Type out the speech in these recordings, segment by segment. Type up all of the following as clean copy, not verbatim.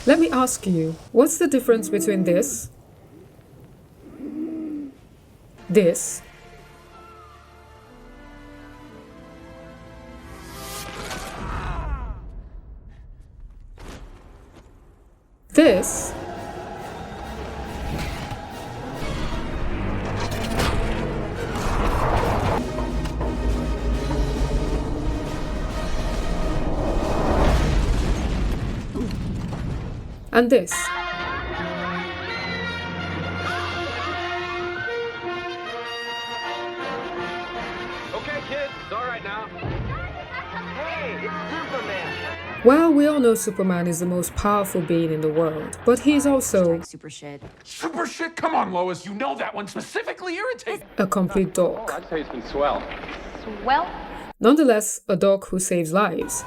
Let me ask you, what's the difference between this, this, and this? Okay, kids, it's all right now. Hey, it's Superman. Well, we all know Superman is the most powerful being in the world, but he's also Super shit. Super shit? Come on, Lois. You know that one specifically irritating. a complete dork. I'd say it's been swell. Well, Nonetheless, a dog who saves lives.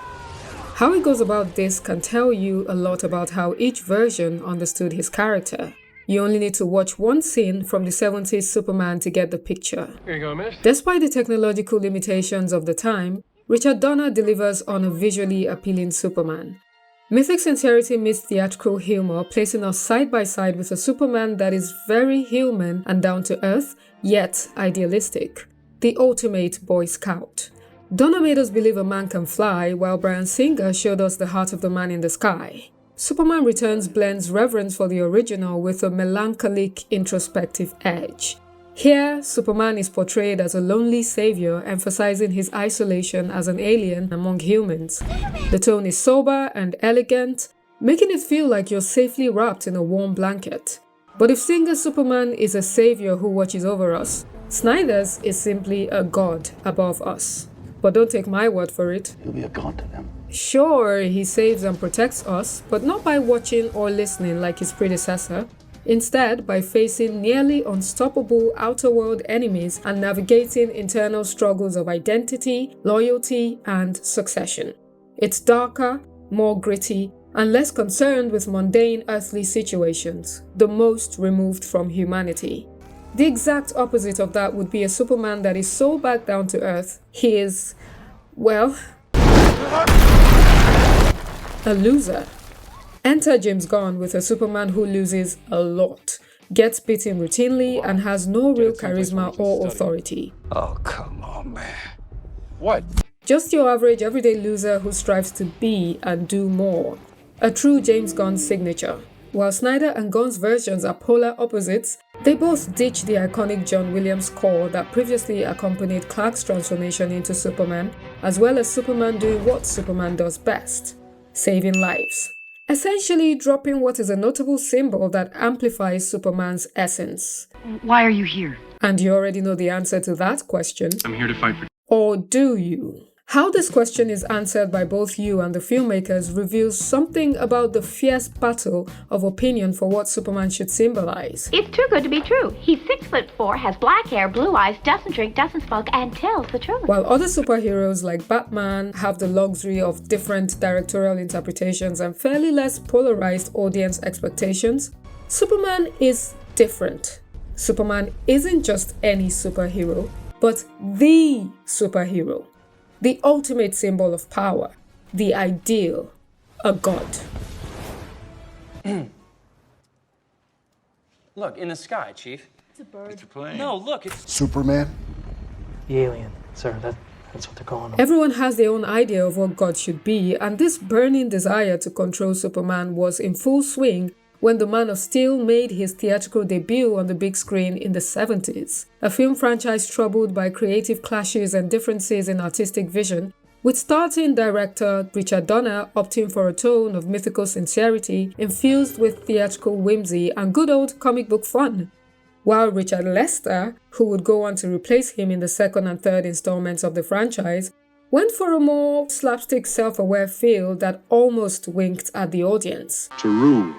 How he goes about this can tell you a lot about how each version understood his character. You only need to watch one scene from the 70s Superman to get the picture. Here you go, miss. Despite the technological limitations of the time, Richard Donner delivers on a visually appealing Superman. Mythic sincerity meets theatrical humor, placing us side by side with a Superman that is very human and down to earth, yet idealistic. The ultimate Boy Scout. Donner made us believe a man can fly, while Bryan Singer showed us the heart of the man in the sky. Superman Returns blends reverence for the original with a melancholic, introspective edge. Here, Superman is portrayed as a lonely savior, emphasizing his isolation as an alien among humans. The tone is sober and elegant, making it feel like you're safely wrapped in a warm blanket. But if Singer's Superman is a savior who watches over us, Snyder's is simply a god above us. But don't take my word for it. He'll be a god to them. Sure, he saves and protects us, but not by watching or listening like his predecessor. Instead, by facing nearly unstoppable outer-world enemies and navigating internal struggles of identity, loyalty, and succession. It's darker, more gritty, and less concerned with mundane earthly situations, the most removed from humanity. The exact opposite of that would be a Superman that is so back down to earth, he is, well, a loser. Enter James Gunn with a Superman who loses a lot, gets beaten routinely, and has no real charisma or authority. Oh, come on, man. What? Just your average everyday loser who strives to be and do more. A true James Gunn signature. While Snyder and Gunn's versions are polar opposites, they both ditch the iconic John Williams score that previously accompanied Clark's transformation into Superman, as well as Superman doing what Superman does best, saving lives. Essentially dropping what is a notable symbol that amplifies Superman's essence. why are you here? And you already know the answer to that question. I'm here to fight for... Or do you? How this question is answered by both you and the filmmakers reveals something about the fierce battle of opinion for what Superman should symbolize. It's too good to be true. He's 6'4", has black hair, blue eyes, doesn't drink, doesn't smoke, and tells the truth. While other superheroes like Batman have the luxury of different directorial interpretations and fairly less polarized audience expectations, Superman is different. Superman isn't just any superhero, but the superhero. The ultimate symbol of power, the ideal, a god. Look, in the sky, Chief. It's a plane. No, look, it's... Superman? The alien, sir. That's what they're calling him. Everyone has their own idea of what God should be, and this burning desire to control Superman was in full swing when the Man of Steel made his theatrical debut on the big screen in the 70s, a film franchise troubled by creative clashes and differences in artistic vision, with starting director Richard Donner opting for a tone of mythical sincerity infused with theatrical whimsy and good old comic book fun, while Richard Lester, who would go on to replace him in the second and third installments of the franchise, went for a more slapstick self-aware feel that almost winked at the audience. To rule.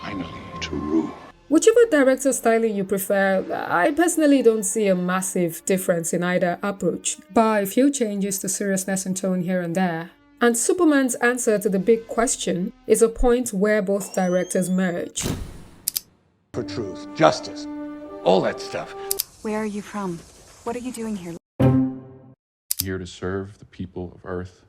Finally, to rule. Whichever director styling you prefer, I personally don't see a massive difference in either approach, bar a few changes to seriousness and tone here and there. And Superman's answer to the big question is a point where both directors merge. For truth, justice, all that stuff. Where are you from? What are you doing here? Here to serve the people of Earth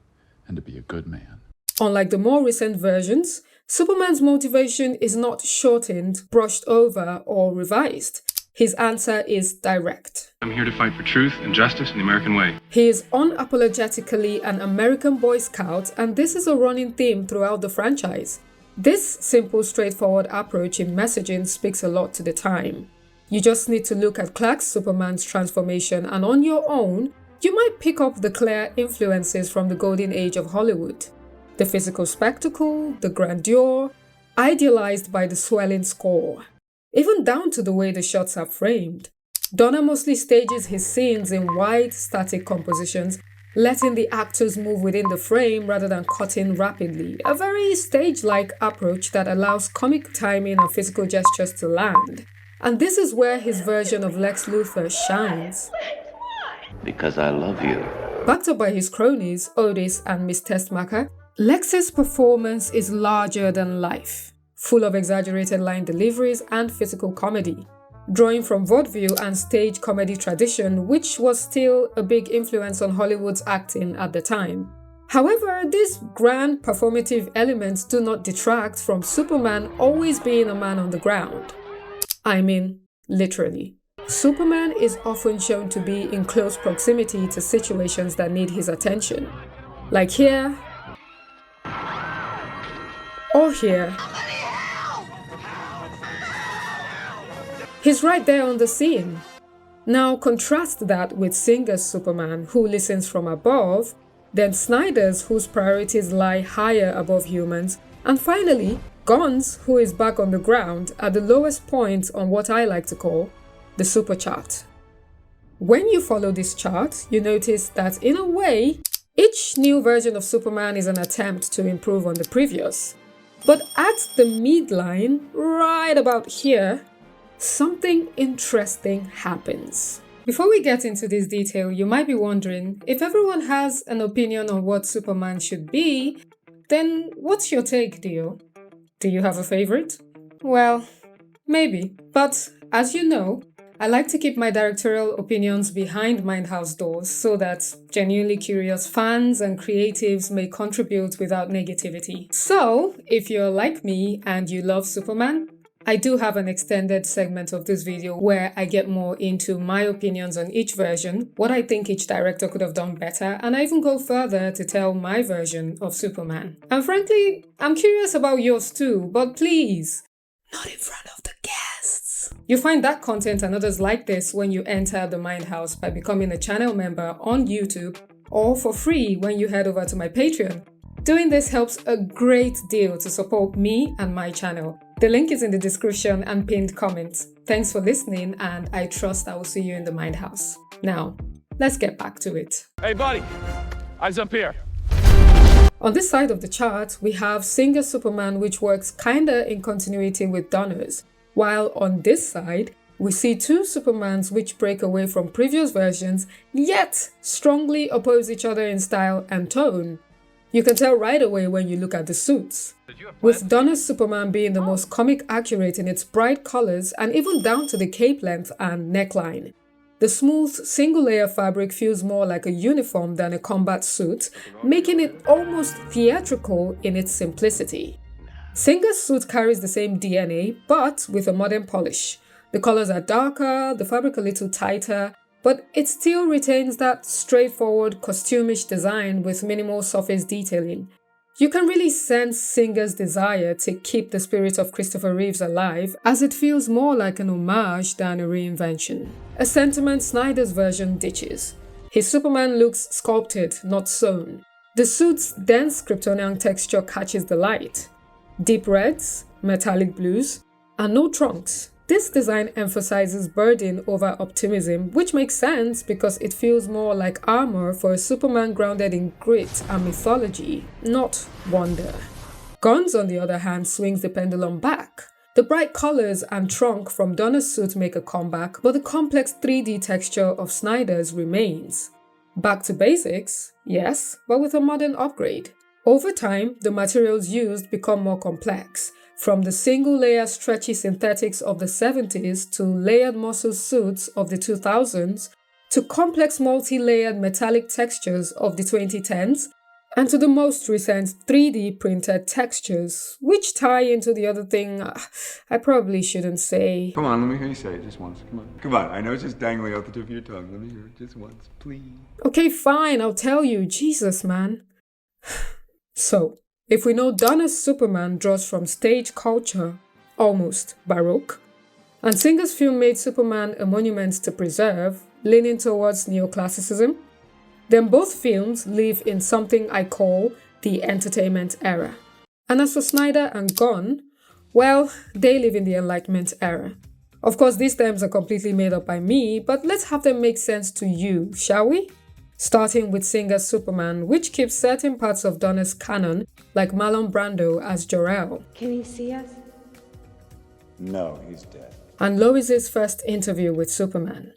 and to be a good man. Unlike the more recent versions, Superman's motivation is not shortened, brushed over, or revised. His answer is direct. I'm here to fight for truth and justice in the American way. He is unapologetically an American Boy Scout, and this is a running theme throughout the franchise. This simple, straightforward approach in messaging speaks a lot to the time. You just need to look at Clark Superman's transformation, and on your own, you might pick up the clear influences from the golden age of Hollywood. The physical spectacle, the grandeur, idealized by the swelling score, even down to the way the shots are framed. Donner mostly stages his scenes in wide, static compositions, letting the actors move within the frame rather than cutting rapidly, a very stage-like approach that allows comic timing and physical gestures to land. And this is where his version of Lex Luthor shines. Because I love you. Backed up by his cronies, Otis and Miss Testmacher, Lex's performance is larger than life, full of exaggerated line deliveries and physical comedy. Drawing from vaudeville and stage comedy tradition, which was still a big influence on Hollywood's acting at the time. However, these grand performative elements do not detract from Superman always being a man on the ground. I mean, literally. Superman is often shown to be in close proximity to situations that need his attention. Like here, or here. He's right there on the scene. Now contrast that with Singer's Superman, who listens from above, then Snyder's, whose priorities lie higher above humans, and finally, Gunn's, who is back on the ground at the lowest point on what I like to call the super chart. When you follow this chart, you notice that in a way, each new version of Superman is an attempt to improve on the previous. But at the midline, right about here, something interesting happens. Before we get into this detail, you might be wondering, if everyone has an opinion on what Superman should be, then what's your take, Dio? Do you have a favorite? Well, maybe. But as you know, I like to keep my directorial opinions behind Mindhouse doors so that genuinely curious fans and creatives may contribute without negativity. So, if you're like me and you love Superman, I do have an extended segment of this video where I get more into my opinions on each version, what I think each director could have done better, and I even go further to tell my version of Superman. And frankly, I'm curious about yours too, but please, not in front of the guests. You'll find that content and others like this when you enter the Mindhouse by becoming a channel member on YouTube, or for free when you head over to my Patreon. Doing this helps a great deal to support me and my channel. The link is in the description and pinned comments. Thanks for listening, and I trust I will see you in the Mindhouse. Now, let's get back to it. Hey, buddy. Eyes up here. On this side of the chart, we have Singer's Superman, which works kinda in continuity with Donner's, while on this side, we see two Supermans which break away from previous versions, yet strongly oppose each other in style and tone. You can tell right away when you look at the suits, with Donner's Superman being the most comic accurate in its bright colors and even down to the cape length and neckline. The smooth, single-layer fabric feels more like a uniform than a combat suit, making it almost theatrical in its simplicity. Singer's suit carries the same DNA, but with a modern polish. The colors are darker, the fabric a little tighter, but it still retains that straightforward, costumish design with minimal surface detailing. You can really sense Singer's desire to keep the spirit of Christopher Reeves alive, as it feels more like an homage than a reinvention. A sentiment Snyder's version ditches. His Superman looks sculpted, not sewn. The suit's dense Kryptonian texture catches the light. Deep reds, metallic blues, and no trunks. This design emphasizes burden over optimism, which makes sense because it feels more like armor for a Superman grounded in grit and mythology, not wonder. Gunn's, on the other hand, swings the pendulum back. The bright colors and trunk from Donner's suit make a comeback, but the complex 3D texture of Snyder's remains. Back to basics, yes, but with a modern upgrade. Over time, the materials used become more complex. From the single-layer stretchy synthetics of the 70s to layered muscle suits of the 2000s to complex multi-layered metallic textures of the 2010s, and to the most recent 3D printed textures, which tie into the other thing I probably shouldn't say. Come on, let me hear you say it just once. Come on. Come on, I know it's just dangling out the tip of your tongue. Let me hear it just once, please. Okay, fine, I'll tell you. Jesus, man. So, if we know Donner's Superman draws from stage culture, almost Baroque, and Singer's film made Superman a monument to preserve, leaning towards neoclassicism, then both films live in something I call the entertainment era. And as for Snyder and Gunn, well, they live in the enlightenment era. Of course, these terms are completely made up by me, but let's have them make sense to you, shall we? Starting with Singer's Superman, which keeps certain parts of Donner's canon, like Marlon Brando as Jor-El. Can he see us? No, he's dead. And Lois's first interview with Superman.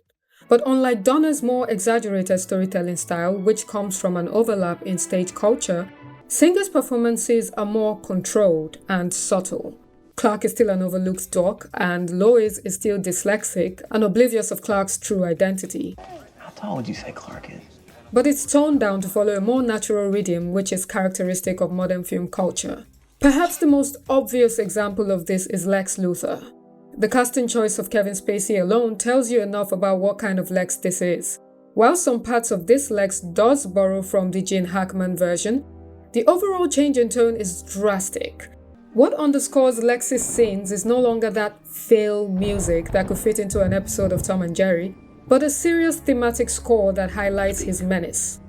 But unlike Donner's more exaggerated storytelling style, which comes from an overlap in stage culture, Singer's performances are more controlled and subtle. Clark is still an overlooked dork, and Lois is still dyslexic and oblivious of Clark's true identity. How tall would you say Clark is? But it's toned down to follow a more natural rhythm, which is characteristic of modern film culture. Perhaps the most obvious example of this is Lex Luthor. The casting choice of Kevin Spacey alone tells you enough about what kind of Lex this is. While some parts of this Lex does borrow from the Gene Hackman version, the overall change in tone is drastic. What underscores Lex's scenes is no longer that fail music that could fit into an episode of Tom and Jerry, but a serious thematic score that highlights his menace.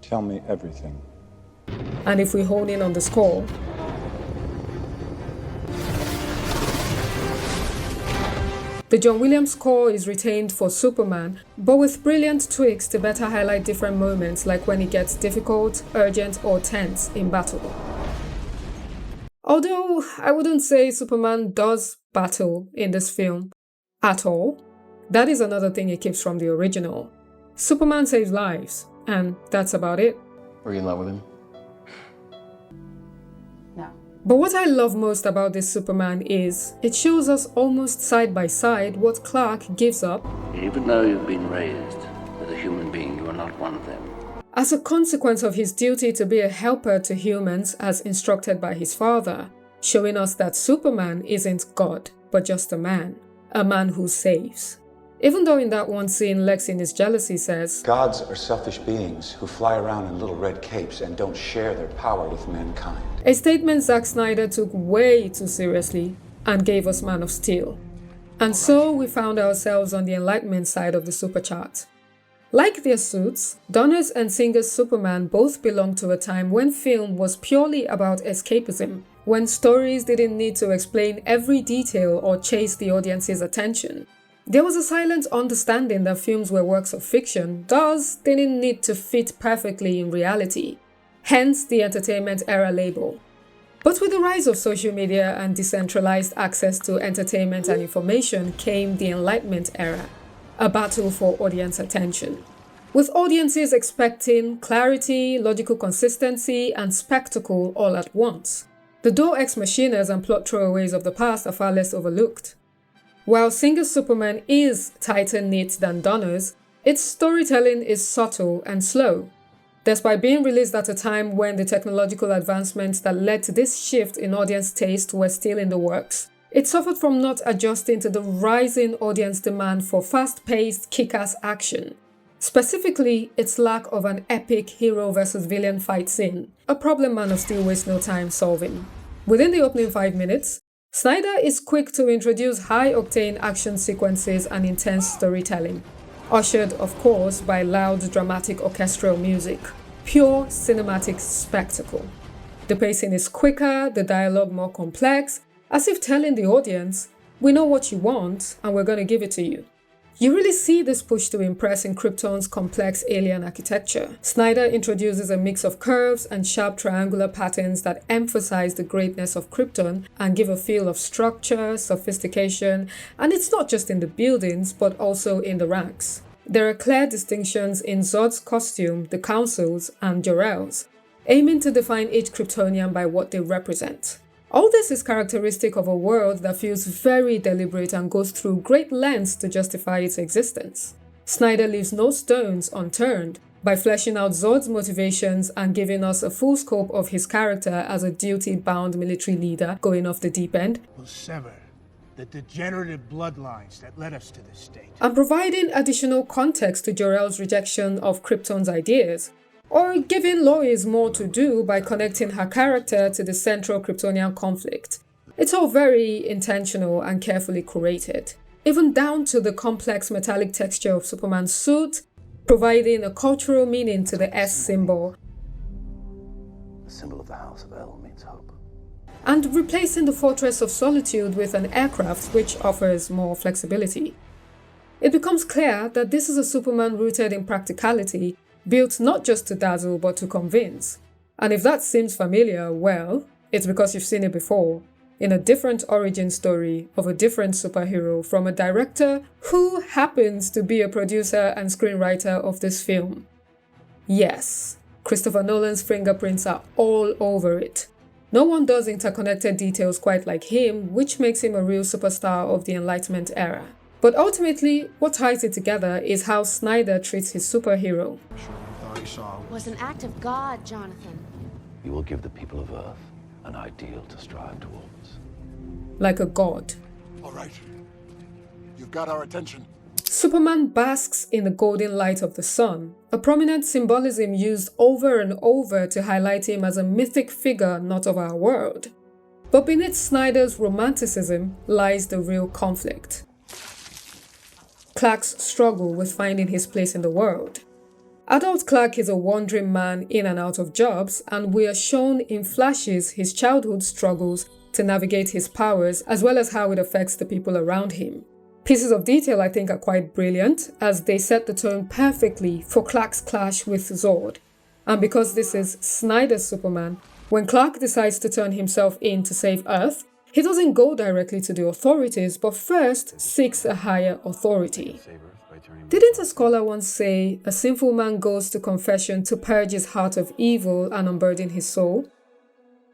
Tell me everything. And if we hone in on the score, the John Williams score is retained for Superman, but with brilliant tweaks to better highlight different moments, like when it gets difficult, urgent, or tense in battle. Although I wouldn't say Superman does battle in this film at all. That is another thing it keeps from the original. Superman saves lives, and that's about it. Were you in love with him? But what I love most about this Superman is, it shows us almost side by side what Clark gives up. Even though you've been raised as a human being, you are not one of them. As a consequence of his duty to be a helper to humans as instructed by his father, showing us that Superman isn't God, but just a man who saves. Even though in that one scene Lex in his jealousy says, Gods are selfish beings who fly around in little red capes and don't share their power with mankind. A statement Zack Snyder took way too seriously and gave us Man of Steel. And so we found ourselves on the enlightenment side of the super chart. Like their suits, Donner's and Singer's Superman both belong to a time when film was purely about escapism, when stories didn't need to explain every detail or chase the audience's attention. There was a silent understanding that films were works of fiction, thus didn't need to fit perfectly in reality. Hence the entertainment era label. But with the rise of social media and decentralized access to entertainment and information came the Enlightenment era, a battle for audience attention. With audiences expecting clarity, logical consistency, and spectacle all at once. The Deus Ex Machinas and plot throwaways of the past are far less overlooked. While Singer's Superman is tighter knit than Donner's, its storytelling is subtle and slow. Despite being released at a time when the technological advancements that led to this shift in audience taste were still in the works, it suffered from not adjusting to the rising audience demand for fast-paced, kick-ass action. Specifically, its lack of an epic hero versus villain fight scene, a problem Man of Steel wastes no time solving. Within the opening 5 minutes, Snyder is quick to introduce high-octane action sequences and intense storytelling, ushered, of course, by loud, dramatic orchestral music. Pure cinematic spectacle. The pacing is quicker, the dialogue more complex, as if telling the audience, we know what you want and we're going to give it to you. You really see this push to impress in Krypton's complex alien architecture. Snyder introduces a mix of curves and sharp triangular patterns that emphasize the greatness of Krypton and give a feel of structure, sophistication, and it's not just in the buildings but also in the ranks. There are clear distinctions in Zod's costume, the Council's, and Jor-El's, aiming to define each Kryptonian by what they represent. All this is characteristic of a world that feels very deliberate and goes through great lengths to justify its existence. Snyder leaves no stones unturned, by fleshing out Zod's motivations and giving us a full scope of his character as a duty-bound military leader going off the deep end. Will sever the degenerative bloodlines that led us to this state. And providing additional context to Jor-El's rejection of Krypton's ideas, or giving Lois more to do by connecting her character to the central Kryptonian conflict. It's all very intentional and carefully curated, even down to the complex metallic texture of Superman's suit, providing a cultural meaning to the S symbol. The symbol of the House of El means hope. And replacing the Fortress of Solitude with an aircraft which offers more flexibility. It becomes clear that this is a Superman rooted in practicality, built not just to dazzle but to convince. And if that seems familiar, well, it's because you've seen it before, in a different origin story of a different superhero from a director who happens to be a producer and screenwriter of this film. Yes, Christopher Nolan's fingerprints are all over it. No one does interconnected details quite like him, which makes him a real superstar of the Enlightenment era. But ultimately, what ties it together is how Snyder treats his superhero. Was an act of God, Jonathan. You will give the people of Earth an ideal to strive towards. Like a god. All right. You've got our attention. Superman basks in the golden light of the sun, a prominent symbolism used over and over to highlight him as a mythic figure not of our world. But beneath Snyder's romanticism lies the real conflict. Clark's struggle with finding his place in the world. Adult Clark is a wandering man in and out of jobs, and we are shown in flashes his childhood struggles to navigate his powers, as well as how it affects the people around him. Pieces of detail I think are quite brilliant, as they set the tone perfectly for Clark's clash with Zod. And because this is Snyder's Superman, when Clark decides to turn himself in to save Earth, he doesn't go directly to the authorities, but first seeks a higher authority. Didn't a scholar once say, a sinful man goes to confession to purge his heart of evil and unburden his soul?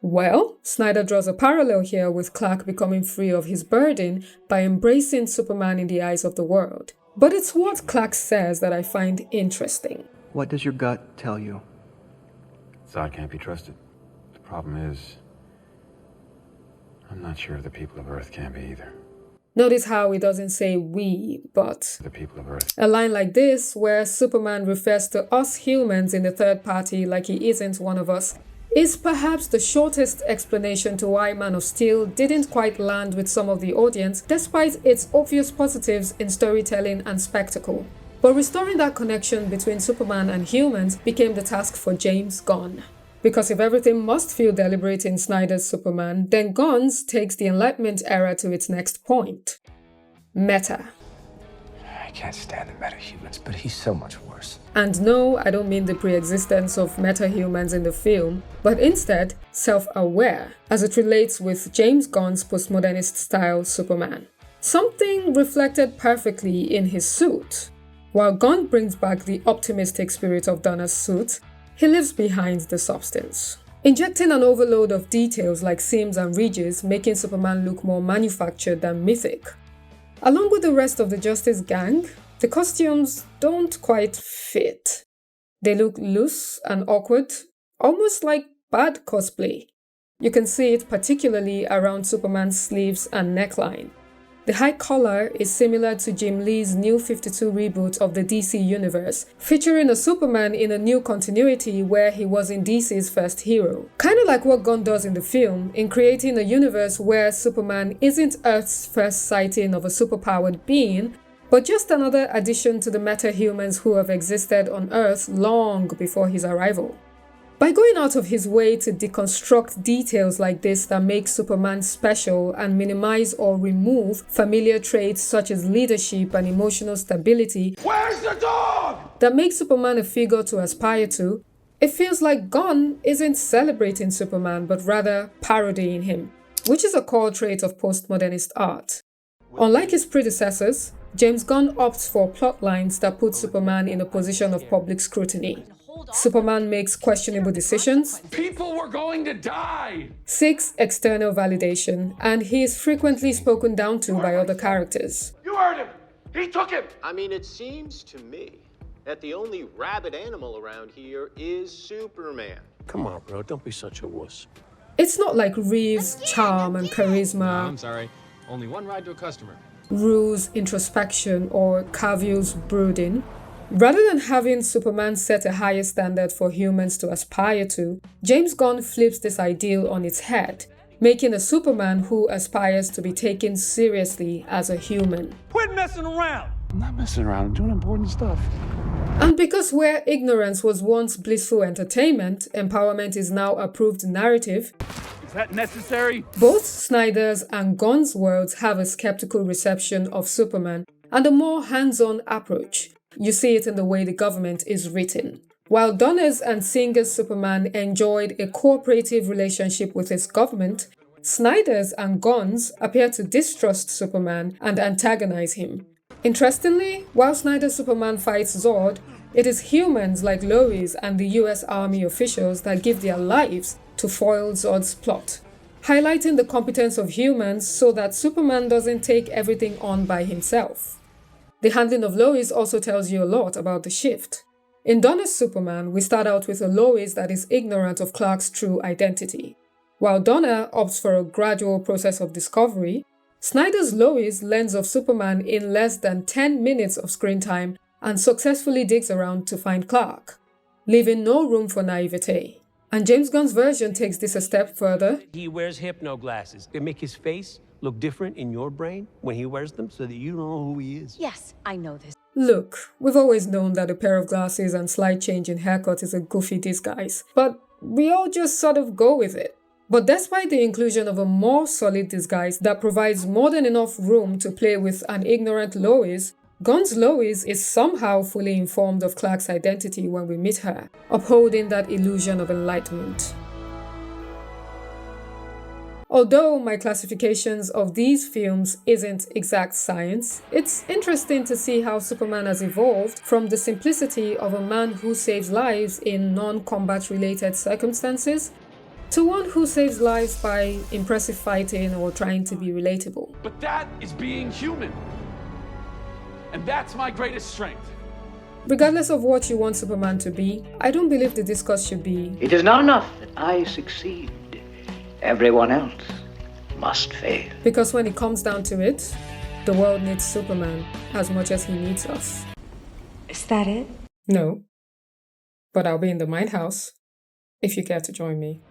Well, Snyder draws a parallel here with Clark becoming free of his burden by embracing Superman in the eyes of the world. But it's what Clark says that I find interesting. What does your gut tell you? Zod can't be trusted. The problem is, I'm not sure if the people of Earth can be either. Notice how he doesn't say we, but the people of Earth. A line like this, where Superman refers to us humans in the third party like he isn't one of us, is perhaps the shortest explanation to why Man of Steel didn't quite land with some of the audience, despite its obvious positives in storytelling and spectacle. But restoring that connection between Superman and humans became the task for James Gunn. Because if everything must feel deliberate in Snyder's Superman, then Gunn's takes the Enlightenment era to its next point. Meta. I can't stand the metahumans, but he's so much worse. And no, I don't mean the pre-existence of metahumans in the film, but instead self-aware, as it relates with James Gunn's postmodernist-style Superman. Something reflected perfectly in his suit. While Gunn brings back the optimistic spirit of Donner's suit, he lives behind the substance, injecting an overload of details like seams and ridges, making Superman look more manufactured than mythic. Along with the rest of the Justice Gang, the costumes don't quite fit. They look loose and awkward, almost like bad cosplay. You can see it particularly around Superman's sleeves and neckline. The high collar is similar to Jim Lee's New 52 reboot of the DC universe, featuring a Superman in a new continuity where he was in DC's first hero. Kinda like what Gunn does in the film, in creating a universe where Superman isn't Earth's first sighting of a superpowered being, but just another addition to the meta-humans who have existed on Earth long before his arrival. By going out of his way to deconstruct details like this that make Superman special and minimize or remove familiar traits such as leadership and emotional stability, Where's the dog? that make Superman a figure to aspire to, it feels like Gunn isn't celebrating Superman but rather parodying him, which is a core trait of postmodernist art. Unlike his predecessors, James Gunn opts for plot lines that put Superman in a position of public scrutiny. Superman makes questionable decisions. People were going to die! Seeks external validation, and he is frequently spoken down to by other characters. You heard him! He took him! I mean, it seems to me that the only rabid animal around here is Superman. Come on, bro. Don't be such a wuss. It's not like Reeves' charm and charisma, I'm sorry. Only one ride to a customer. Rue's introspection, or Cavill's brooding. Rather than having Superman set a higher standard for humans to aspire to, James Gunn flips this ideal on its head, making a Superman who aspires to be taken seriously as a human. Quit messing around! I'm not messing around. I'm doing important stuff. And because where ignorance was once blissful entertainment, empowerment is now approved narrative, Is that necessary? both Snyder's and Gunn's worlds have a skeptical reception of Superman and a more hands-on approach. You see it in the way the government is written. While Donner's and Singer's Superman enjoyed a cooperative relationship with his government, Snyder's and Gunn's appear to distrust Superman and antagonize him. Interestingly, while Snyder's Superman fights Zod, it is humans like Lois and the US Army officials that give their lives to foil Zod's plot, highlighting the competence of humans so that Superman doesn't take everything on by himself. The handling of Lois also tells you a lot about the shift. In Donner's Superman, we start out with a Lois that is ignorant of Clark's true identity. While Donner opts for a gradual process of discovery, Snyder's Lois learns of Superman in less than 10 minutes of screen time and successfully digs around to find Clark, leaving no room for naivete. And James Gunn's version takes this a step further. He wears hypno glasses. They make his face look different in your brain when he wears them so that you don't know who he is. Yes, I know this. Look, we've always known that a pair of glasses and slight change in haircut is a goofy disguise, but we all just sort of go with it. But despite the inclusion of a more solid disguise that provides more than enough room to play with an ignorant Lois, Gunn's Lois is somehow fully informed of Clark's identity when we meet her, upholding that illusion of enlightenment. Although my classifications of these films isn't exact science, it's interesting to see how Superman has evolved from the simplicity of a man who saves lives in non-combat related circumstances to one who saves lives by impressive fighting or trying to be relatable. But that is being human. And that's my greatest strength. Regardless of what you want Superman to be, I don't believe the discourse should be, It is not enough that I succeed. Everyone else must fail. because when it comes down to it, the world needs Superman as much as he needs us. Is that it? No, but I'll be in the Mind House if you care to join me.